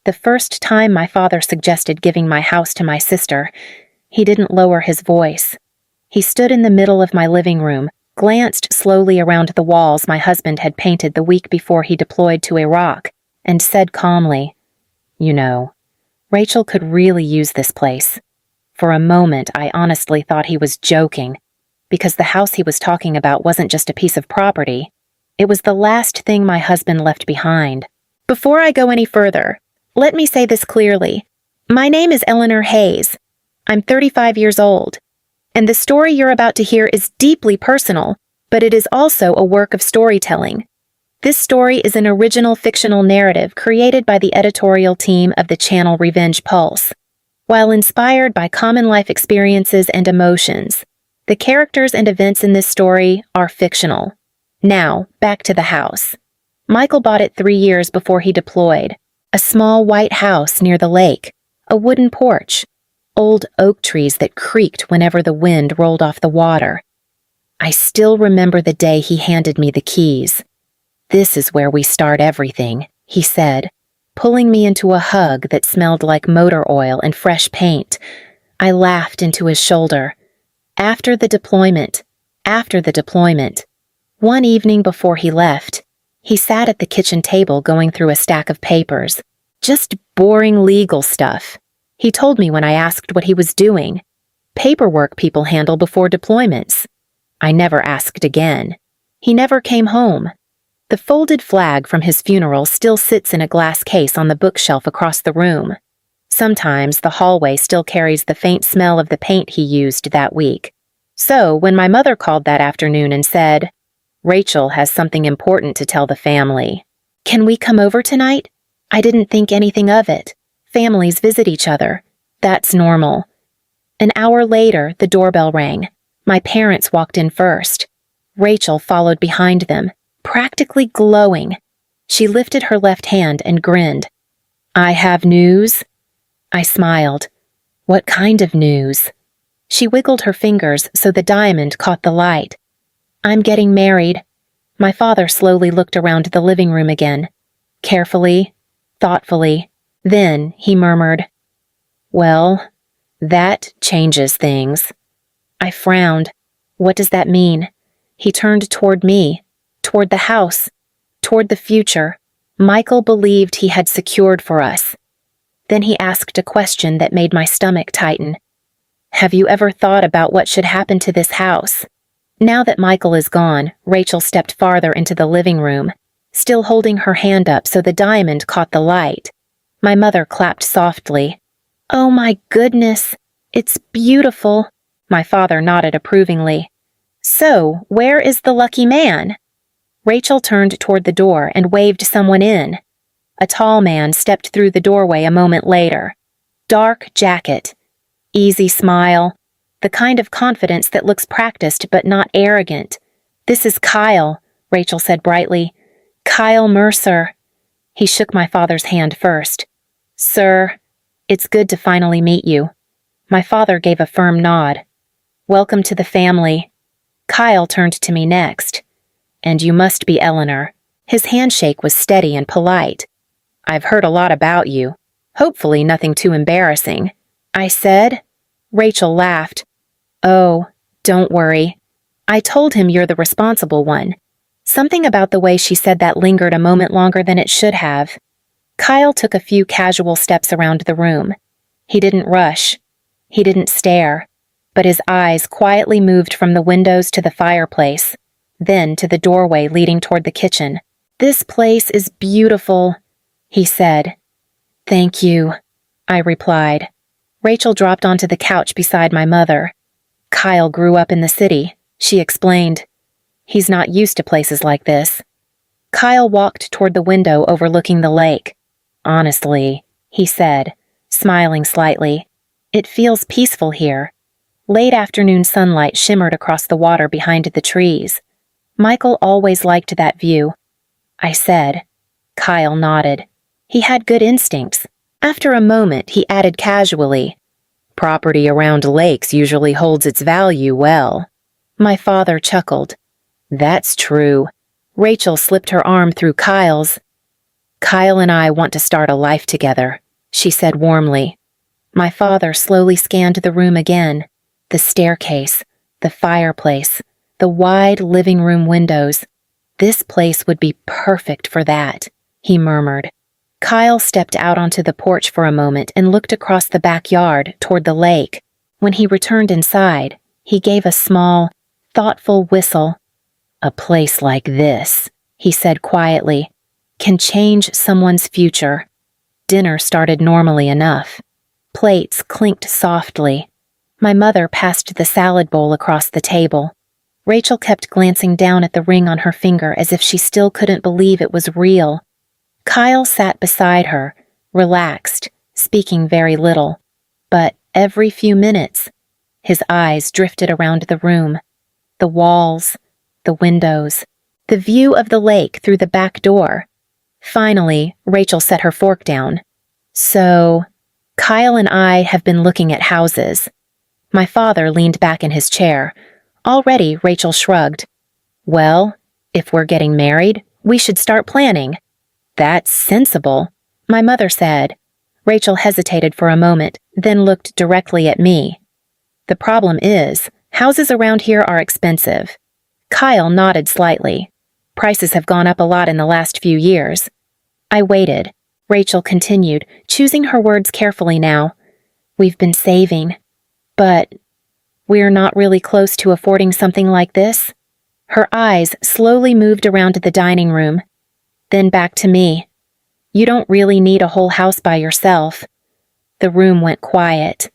The first time my father suggested giving my house to my sister, he didn't lower his voice. He stood in the middle of my living room, glanced slowly around the walls my husband had painted the week before he deployed to Iraq, and said calmly, "You know, Rachel could really use this place." For a moment, I honestly thought he was joking, because the house he was talking about wasn't just a piece of property. It was the last thing my husband left behind. Before I go any further, let me say this clearly. My name is Eleanor Hayes. I'm 35 years old. And the story you're about to hear is deeply personal, but it is also a work of storytelling. This story is an original fictional narrative created by the editorial team of the channel Revenge Pulse. While inspired by common life experiences and emotions, the characters and events in this story are fictional. Now, back to the house. Michael bought it 3 years before he deployed. A small white house near the lake, a wooden porch, old oak trees that creaked whenever the wind rolled off the water. I still remember the day he handed me the keys. "This is where we start everything," he said, pulling me into a hug that smelled like motor oil and fresh paint. I laughed into his shoulder. After the deployment. One evening before he left, he sat at the kitchen table going through a stack of papers. Just boring legal stuff. He told me when I asked what he was doing. Paperwork people handle before deployments. I never asked again. He never came home. The folded flag from his funeral still sits in a glass case on the bookshelf across the room. Sometimes the hallway still carries the faint smell of the paint he used that week. So when my mother called that afternoon and said, "Rachel has something important to tell the family. Can we come over tonight?" I didn't think anything of it. Families visit each other. That's normal. An hour later, the doorbell rang. My parents walked in first. Rachel followed behind them, practically glowing. She lifted her left hand and grinned. "I have news?" I smiled. "What kind of news?" She wiggled her fingers so the diamond caught the light. "I'm getting married." My father slowly looked around the living room again. Carefully, thoughtfully. Then he murmured, "Well, that changes things." I frowned. What does that mean? He turned toward me, toward the house, toward the future Michael believed he had secured for us. Then he asked a question that made my stomach tighten. "Have you ever thought about what should happen to this house?" Now that Michael is gone, Rachel stepped farther into the living room, still holding her hand up so the diamond caught the light. My mother clapped softly. "Oh my goodness, it's beautiful." My father nodded approvingly. "So, where is the lucky man?" Rachel turned toward the door and waved someone in. A tall man stepped through the doorway a moment later. Dark jacket, easy smile, the kind of confidence that looks practiced but not arrogant. "This is Kyle," Rachel said brightly. "Kyle Mercer." He shook my father's hand first. "Sir, it's good to finally meet you." My father gave a firm nod. "Welcome to the family." Kyle turned to me next. "And you must be Eleanor." His handshake was steady and polite. "I've heard a lot about you. Hopefully nothing too embarrassing." I said. Rachel laughed. "Oh, don't worry. I told him you're the responsible one." Something about the way she said that lingered a moment longer than it should have. Kyle took a few casual steps around the room. He didn't rush. He didn't stare. But his eyes quietly moved from the windows to the fireplace, then to the doorway leading toward the kitchen. "This place is beautiful," he said. "Thank you," I replied. Rachel dropped onto the couch beside my mother. "Kyle grew up in the city," she explained. "He's not used to places like this." Kyle walked toward the window overlooking the lake. "Honestly," he said, smiling slightly, "it feels peaceful here." Late afternoon sunlight shimmered across the water behind the trees. Michael always liked that view. I said. Kyle nodded. He had good instincts. After a moment, he added casually, "Property around lakes usually holds its value well." My father chuckled. "That's true." Rachel slipped her arm through Kyle's. Kyle and I want to start a life together, she said warmly. My father slowly scanned the room again. The staircase, the fireplace, the wide living room windows. This place would be perfect for that, he murmured. Kyle stepped out onto the porch for a moment and looked across the backyard toward the lake. When he returned inside, he gave a small, thoughtful whistle. A place like this, he said quietly, can change someone's future. Dinner started normally enough. Plates clinked softly. My mother passed the salad bowl across the table. Rachel kept glancing down at the ring on her finger as if she still couldn't believe it was real. Kyle sat beside her, relaxed, speaking very little. But every few minutes, his eyes drifted around the room. The walls, the windows, the view of the lake through the back door. Finally, Rachel set her fork down. So, Kyle and I have been looking at houses. My father leaned back in his chair. Already, Rachel shrugged. Well, if we're getting married, we should start planning. That's sensible, my mother said. Rachel hesitated for a moment, then looked directly at me. The problem is, houses around here are expensive. Kyle nodded slightly. Prices have gone up a lot in the last few years. I waited. Rachel continued, choosing her words carefully now. We've been saving. But we're not really close to affording something like this. Her eyes slowly moved around the dining room, then back to me. You don't really need a whole house by yourself. The room went quiet.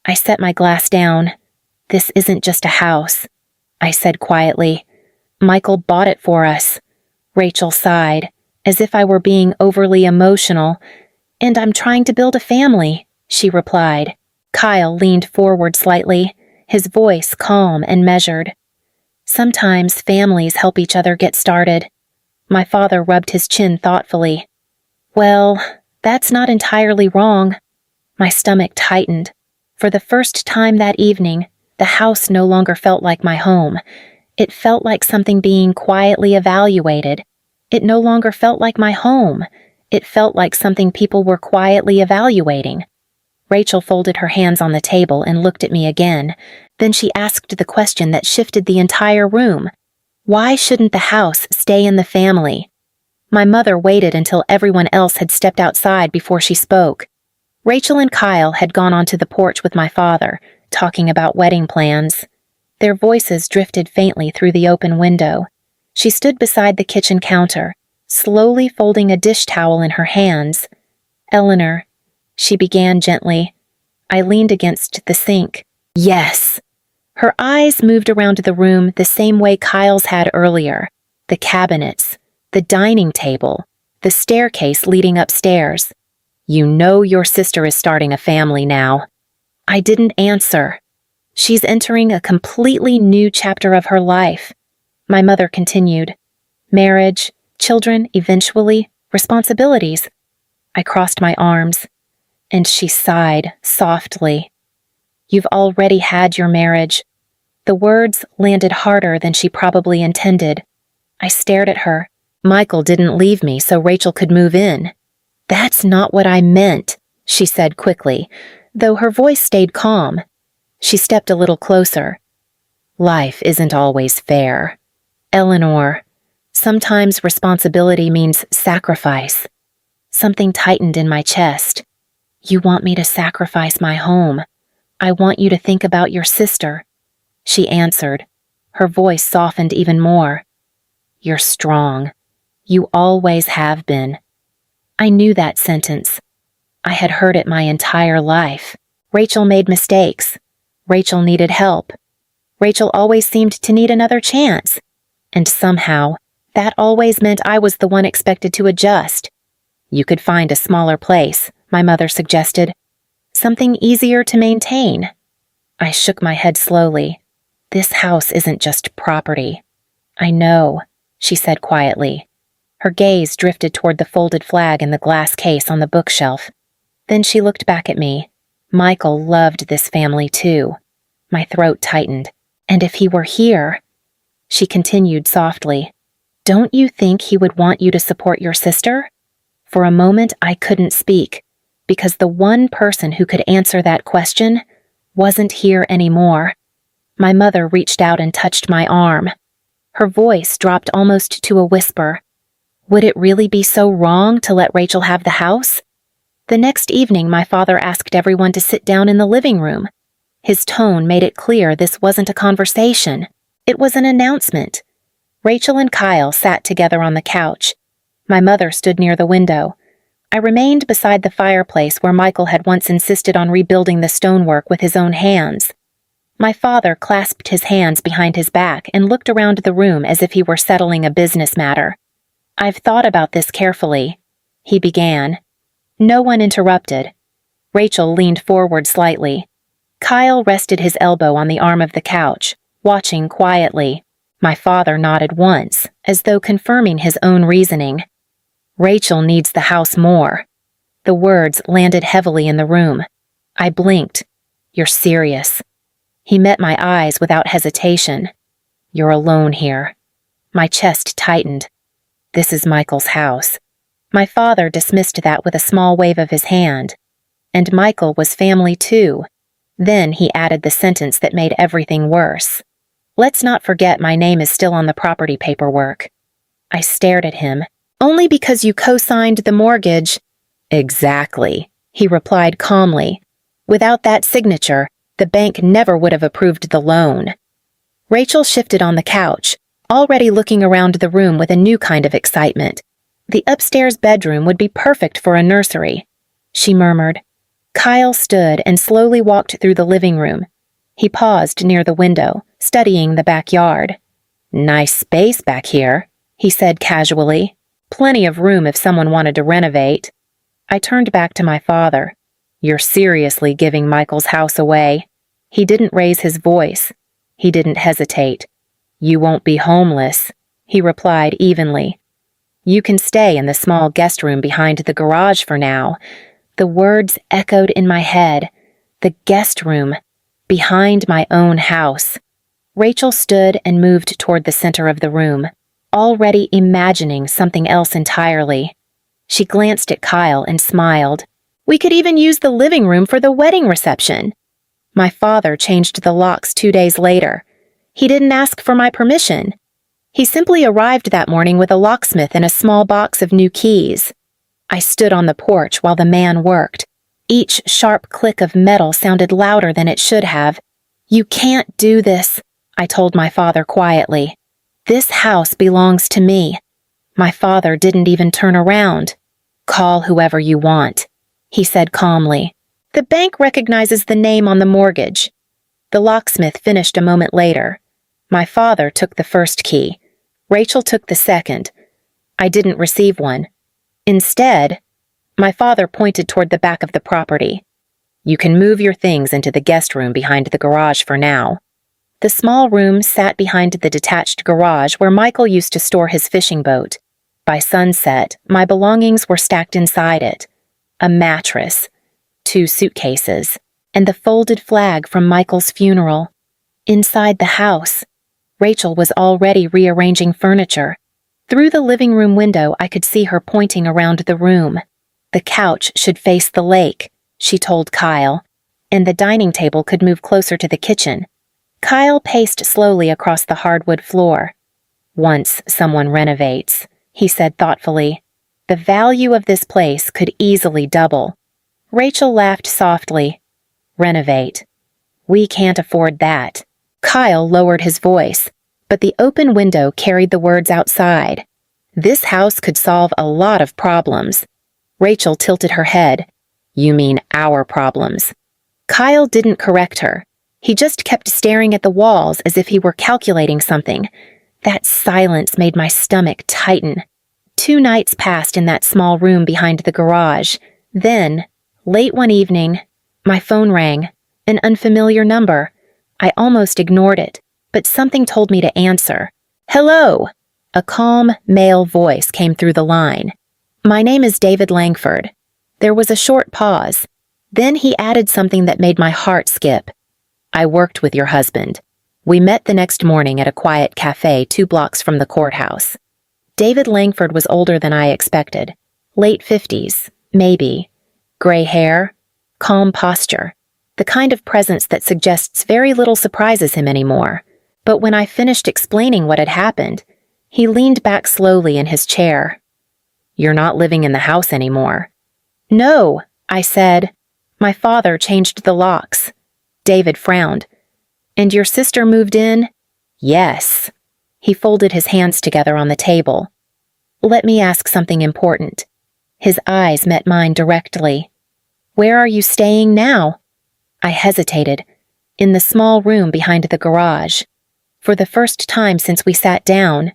I set my glass down. This isn't just a house, I said quietly. Michael bought it for us. Rachel sighed, as if I were being overly emotional. And I'm trying to build a family, she replied. Kyle leaned forward slightly, his voice calm and measured. Sometimes families help each other get started. My father rubbed his chin thoughtfully. Well, that's not entirely wrong. My stomach tightened. For the first time that evening, the house no longer felt like my home. It felt like something being quietly evaluated. It no longer felt like my home. It felt like something people were quietly evaluating. Rachel folded her hands on the table and looked at me again. Then she asked the question that shifted the entire room. Why shouldn't the house stay in the family? My mother waited until everyone else had stepped outside before she spoke. Rachel and Kyle had gone onto the porch with my father, talking about wedding plans. Their voices drifted faintly through the open window. She stood beside the kitchen counter, slowly folding a dish towel in her hands. Eleanor, she began gently. I leaned against the sink. Yes. Her eyes moved around the room the same way Kyle's had earlier. The cabinets, the dining table, the staircase leading upstairs. You know your sister is starting a family now. I didn't answer. She's entering a completely new chapter of her life. My mother continued. Marriage, children, eventually, responsibilities. I crossed my arms, and she sighed softly. You've already had your marriage. The words landed harder than she probably intended. I stared at her. Michael didn't leave me so Rachel could move in. That's not what I meant, she said quickly, though her voice stayed calm. She stepped a little closer. Life isn't always fair. Eleanor, sometimes responsibility means sacrifice. Something tightened in my chest. You want me to sacrifice my home. I want you to think about your sister. She answered. Her voice softened even more. You're strong. You always have been. I knew that sentence. I had heard it my entire life. Rachel made mistakes. Rachel needed help. Rachel always seemed to need another chance. And somehow, that always meant I was the one expected to adjust. You could find a smaller place, my mother suggested. Something easier to maintain. I shook my head slowly. This house isn't just property. I know, she said quietly. Her gaze drifted toward the folded flag in the glass case on the bookshelf. Then she looked back at me. Michael loved this family too. My throat tightened. And if he were here, she continued softly, don't you think he would want you to support your sister? For a moment, I couldn't speak, because the one person who could answer that question wasn't here anymore. My mother reached out and touched my arm. Her voice dropped almost to a whisper. Would it really be so wrong to let Rachel have the house? The next evening, my father asked everyone to sit down in the living room. His tone made it clear this wasn't a conversation. It was an announcement. Rachel and Kyle sat together on the couch. My mother stood near the window. I remained beside the fireplace where Michael had once insisted on rebuilding the stonework with his own hands. My father clasped his hands behind his back and looked around the room as if he were settling a business matter. I've thought about this carefully, he began. No one interrupted. Rachel leaned forward slightly. Kyle rested his elbow on the arm of the couch, watching quietly. My father nodded once, as though confirming his own reasoning. Rachel needs the house more. The words landed heavily in the room. I blinked. You're serious. He met my eyes without hesitation. You're alone here. My chest tightened. This is Michael's house. My father dismissed that with a small wave of his hand. And Michael was family too. Then he added the sentence that made everything worse. Let's not forget my name is still on the property paperwork. I stared at him. Only because you co-signed the mortgage. Exactly, he replied calmly. Without that signature, the bank never would have approved the loan. Rachel shifted on the couch, already looking around the room with a new kind of excitement. The upstairs bedroom would be perfect for a nursery, she murmured. Kyle stood and slowly walked through the living room. He paused near the window, studying the backyard. Nice space back here, he said casually. Plenty of room if someone wanted to renovate. I turned back to my father. You're seriously giving Michael's house away. He didn't raise his voice. He didn't hesitate. You won't be homeless, he replied evenly. You can stay in the small guest room behind the garage for now. The words echoed in my head. The guest room, behind my own house. Rachel stood and moved toward the center of the room, already imagining something else entirely. She glanced at Kyle and smiled. We could even use the living room for the wedding reception. My father changed the locks 2 days later. He didn't ask for my permission. He simply arrived that morning with a locksmith and a small box of new keys. I stood on the porch while the man worked. Each sharp click of metal sounded louder than it should have. You can't do this, I told my father quietly. This house belongs to me. My father didn't even turn around. Call whoever you want, he said calmly. The bank recognizes the name on the mortgage. The locksmith finished a moment later. My father took the first key. Rachel took the second. I didn't receive one. Instead, my father pointed toward the back of the property. You can move your things into the guest room behind the garage for now. The small room sat behind the detached garage where Michael used to store his fishing boat. By sunset, my belongings were stacked inside it. A mattress, 2 suitcases, and the folded flag from Michael's funeral. Inside the house, Rachel was already rearranging furniture. Through the living room window, I could see her pointing around the room. The couch should face the lake, she told Kyle, and the dining table could move closer to the kitchen. Kyle paced slowly across the hardwood floor. Once someone renovates, he said thoughtfully, the value of this place could easily double. Rachel laughed softly. Renovate. We can't afford that. Kyle lowered his voice, but the open window carried the words outside. This house could solve a lot of problems. Rachel tilted her head. You mean our problems. Kyle didn't correct her. He just kept staring at the walls as if he were calculating something. That silence made my stomach tighten. 2 nights passed in that small room behind the garage. Then, late one evening, my phone rang. An unfamiliar number. I almost ignored it, but something told me to answer. Hello! A calm, male voice came through the line. My name is David Langford. There was a short pause. Then he added something that made my heart skip. I worked with your husband. We met the next morning at a quiet cafe 2 blocks from the courthouse. David Langford was older than I expected. Late 50s, maybe. Gray hair, calm posture. The kind of presence that suggests very little surprises him anymore. But when I finished explaining what had happened, he leaned back slowly in his chair. "You're not living in the house anymore." "No," I said. "My father changed the locks." David frowned. "And your sister moved in?" "Yes." He folded his hands together on the table. "Let me ask something important." His eyes met mine directly. "Where are you staying now?" I hesitated. "In the small room behind the garage." For the first time since we sat down,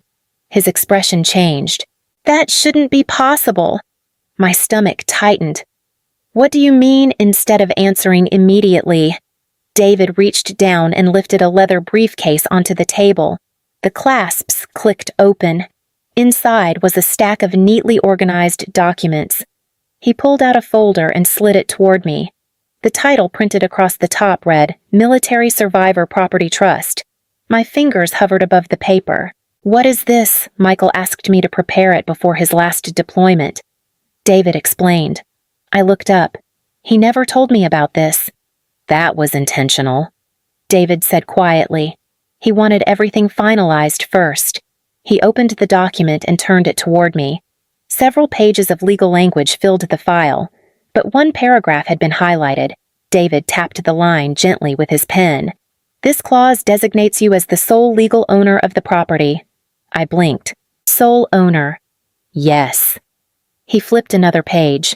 his expression changed. "That shouldn't be possible." My stomach tightened. "What do you mean?" Instead of answering immediately, David reached down and lifted a leather briefcase onto the table. The clasps clicked open. Inside was a stack of neatly organized documents. He pulled out a folder and slid it toward me. The title printed across the top read, "Military Survivor Property Trust." My fingers hovered above the paper. "What is this?" Michael asked me to prepare it before his last deployment. David explained. I looked up. "He never told me about this." "That was intentional," David said quietly. He wanted everything finalized first. He opened the document and turned it toward me. Several pages of legal language filled the file, but one paragraph had been highlighted. David tapped the line gently with his pen. "This clause designates you as the sole legal owner of the property." I blinked. "Sole owner." "Yes." He flipped another page.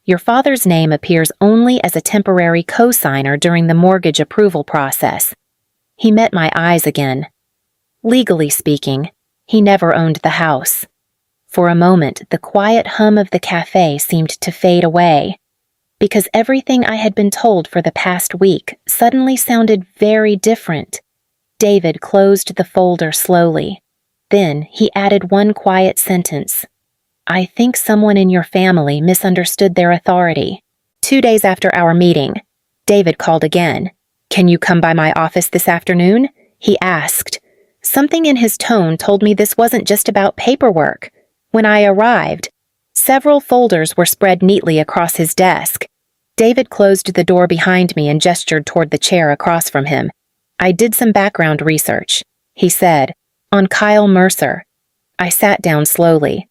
"Your father's name appears only as a temporary co-signer during the mortgage approval process." He met my eyes again. "Legally speaking, he never owned the house." For a moment, the quiet hum of the cafe seemed to fade away, because everything I had been told for the past week suddenly sounded very different. David closed the folder slowly. Then he added one quiet sentence. "I think someone in your family misunderstood their authority." 2 days after our meeting, David called again. "Can you come by my office this afternoon?" he asked. Something in his tone told me this wasn't just about paperwork. When I arrived, several folders were spread neatly across his desk. David closed the door behind me and gestured toward the chair across from him. "I did some background research," he said, "on Kyle Mercer." I sat down slowly.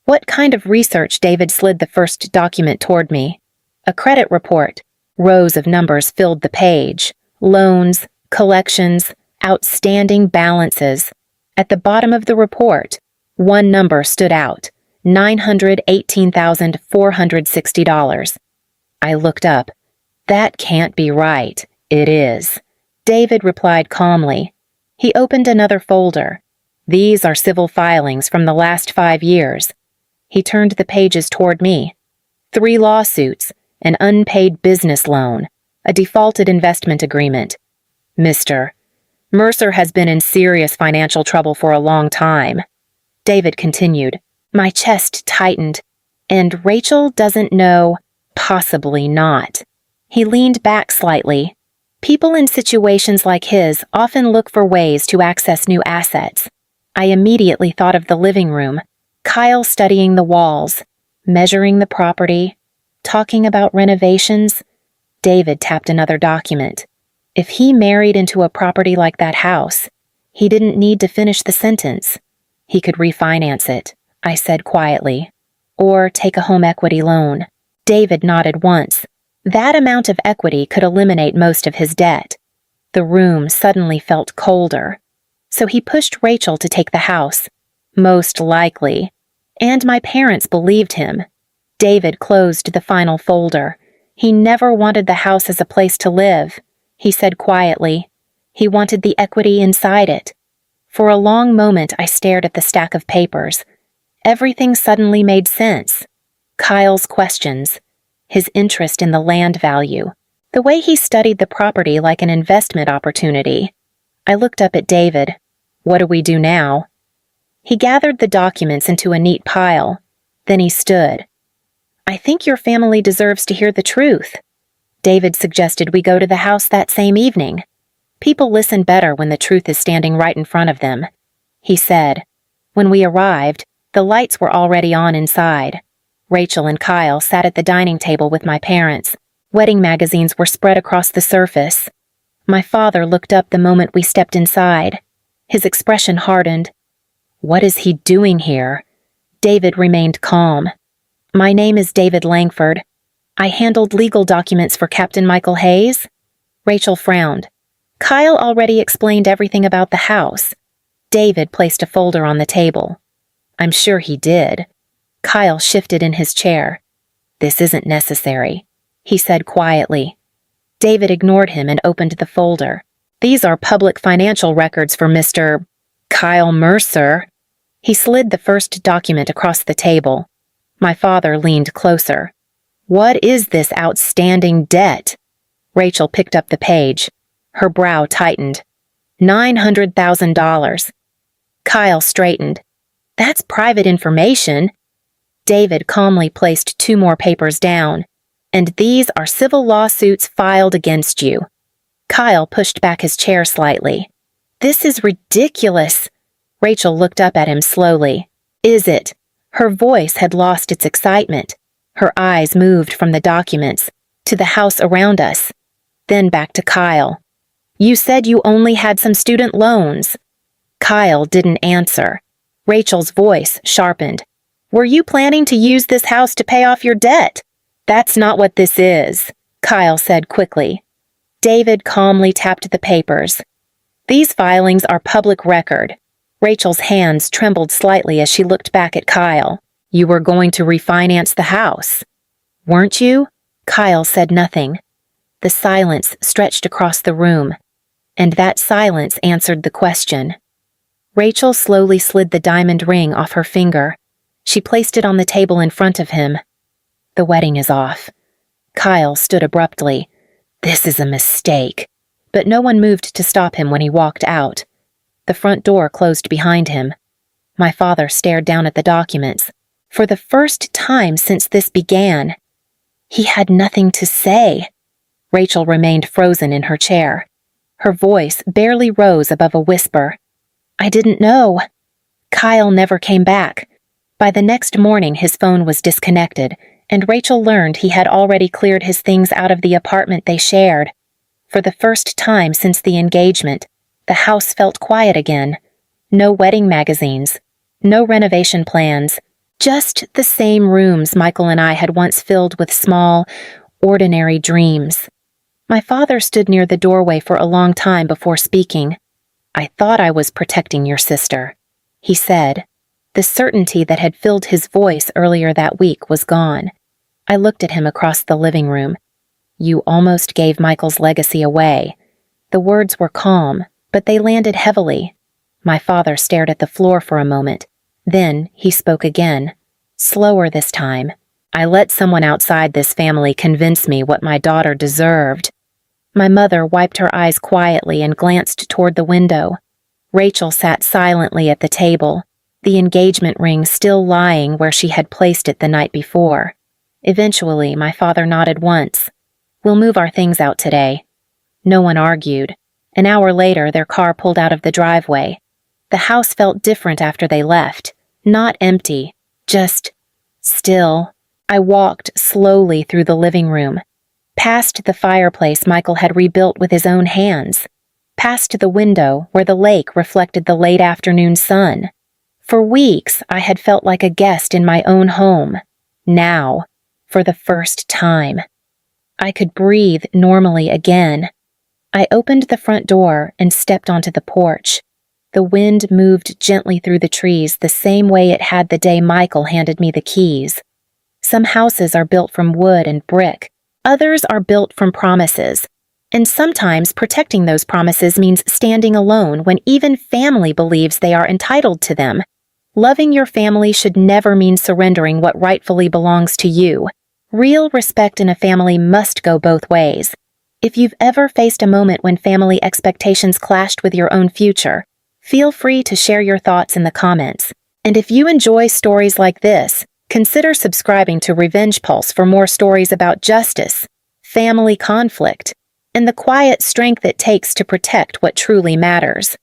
"What kind of research?" David slid the first document toward me. "A credit report." Rows of numbers filled the page. Loans, collections, outstanding balances. At the bottom of the report, one number stood out, $918,460. I looked up. "That can't be right." "It is," David replied calmly. He opened another folder. "These are civil filings from the last 5 years. He turned the pages toward me. 3 lawsuits, an unpaid business loan, a defaulted investment agreement. Mr. Mercer has been in serious financial trouble for a long time." David continued. My chest tightened. "And Rachel doesn't know?" "Possibly not." He leaned back slightly. "People in situations like his often look for ways to access new assets." I immediately thought of the living room, Kyle studying the walls, measuring the property, talking about renovations. David tapped another document. If he married into a property like that house, he didn't need to finish the sentence. He could refinance it, I said quietly, or take a home equity loan. David nodded once. That amount of equity could eliminate most of his debt. The room suddenly felt colder. So he pushed Rachel to take the house. Most likely. And my parents believed him. David closed the final folder. He never wanted the house as a place to live, he said quietly. He wanted the equity inside it. For a long moment I stared at the stack of papers. Everything suddenly made sense. Kyle's questions, his interest in the land value, the way he studied the property like an investment opportunity. I looked up at David. "What do we do now?" He gathered the documents into a neat pile. Then he stood. "I think your family deserves to hear the truth." David suggested we go to the house that same evening. People listen better when the truth is standing right in front of them. He said. When we arrived, the lights were already on inside. Rachel and Kyle sat at the dining table with my parents. Wedding magazines were spread across the surface. My father looked up the moment we stepped inside. His expression hardened. "What is he doing here?" David remained calm. "My name is David Langford. I handled legal documents for Captain Michael Hayes." Rachel frowned. Kyle already explained everything about the house. David placed a folder on the table. "I'm sure he did." Kyle shifted in his chair. "This isn't necessary," he said quietly. David ignored him and opened the folder. "These are public financial records for Mr. Kyle Mercer." He slid the first document across the table. My father leaned closer. "What is this outstanding debt?" Rachel picked up the page. Her brow tightened. $900,000. Kyle straightened. "That's private information." David calmly placed 2 more papers down. "And these are civil lawsuits filed against you." Kyle pushed back his chair slightly. "This is ridiculous." Rachel looked up at him slowly. "Is it?" Her voice had lost its excitement. Her eyes moved from the documents to the house around us, then back to Kyle. "You said you only had some student loans." Kyle didn't answer. Rachel's voice sharpened. "Were you planning to use this house to pay off your debt?" "That's not what this is," Kyle said quickly. David calmly tapped the papers. "These filings are public record." Rachel's hands trembled slightly as she looked back at Kyle. "You were going to refinance the house, weren't you?" Kyle said nothing. The silence stretched across the room, and that silence answered the question. Rachel slowly slid the diamond ring off her finger. She placed it on the table in front of him. "The wedding is off." Kyle stood abruptly. "This is a mistake." But no one moved to stop him when he walked out. The front door closed behind him. My father stared down at the documents. For the first time since this began, he had nothing to say. Rachel remained frozen in her chair. Her voice barely rose above a whisper. "I didn't know." Kyle never came back. By the next morning, his phone was disconnected, and Rachel learned he had already cleared his things out of the apartment they shared. For the first time since the engagement, the house felt quiet again. No wedding magazines, no renovation plans, just the same rooms Michael and I had once filled with small, ordinary dreams. My father stood near the doorway for a long time before speaking. "I thought I was protecting your sister," he said. The certainty that had filled his voice earlier that week was gone. I looked at him across the living room. "You almost gave Michael's legacy away." The words were calm, but they landed heavily. My father stared at the floor for a moment. Then he spoke again, slower this time. "I let someone outside this family convince me what my daughter deserved." My mother wiped her eyes quietly and glanced toward the window. Rachel sat silently at the table, the engagement ring still lying where she had placed it the night before. Eventually, my father nodded once. "We'll move our things out today." No one argued. An hour later, their car pulled out of the driveway. The house felt different after they left. Not empty, just still. I walked slowly through the living room, past the fireplace Michael had rebuilt with his own hands, past the window where the lake reflected the late afternoon sun. For weeks, I had felt like a guest in my own home. Now, for the first time, I could breathe normally again. I opened the front door and stepped onto the porch. The wind moved gently through the trees the same way it had the day Michael handed me the keys. Some houses are built from wood and brick. Others are built from promises. And sometimes protecting those promises means standing alone when even family believes they are entitled to them. Loving your family should never mean surrendering what rightfully belongs to you. Real respect in a family must go both ways. If you've ever faced a moment when family expectations clashed with your own future, feel free to share your thoughts in the comments. And if you enjoy stories like this, consider subscribing to Revenge Pulse for more stories about justice, family conflict, and the quiet strength it takes to protect what truly matters.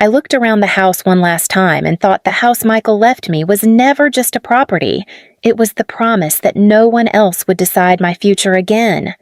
I looked around the house one last time and thought the house Michael left me was never just a property. It was the promise that no one else would decide my future again.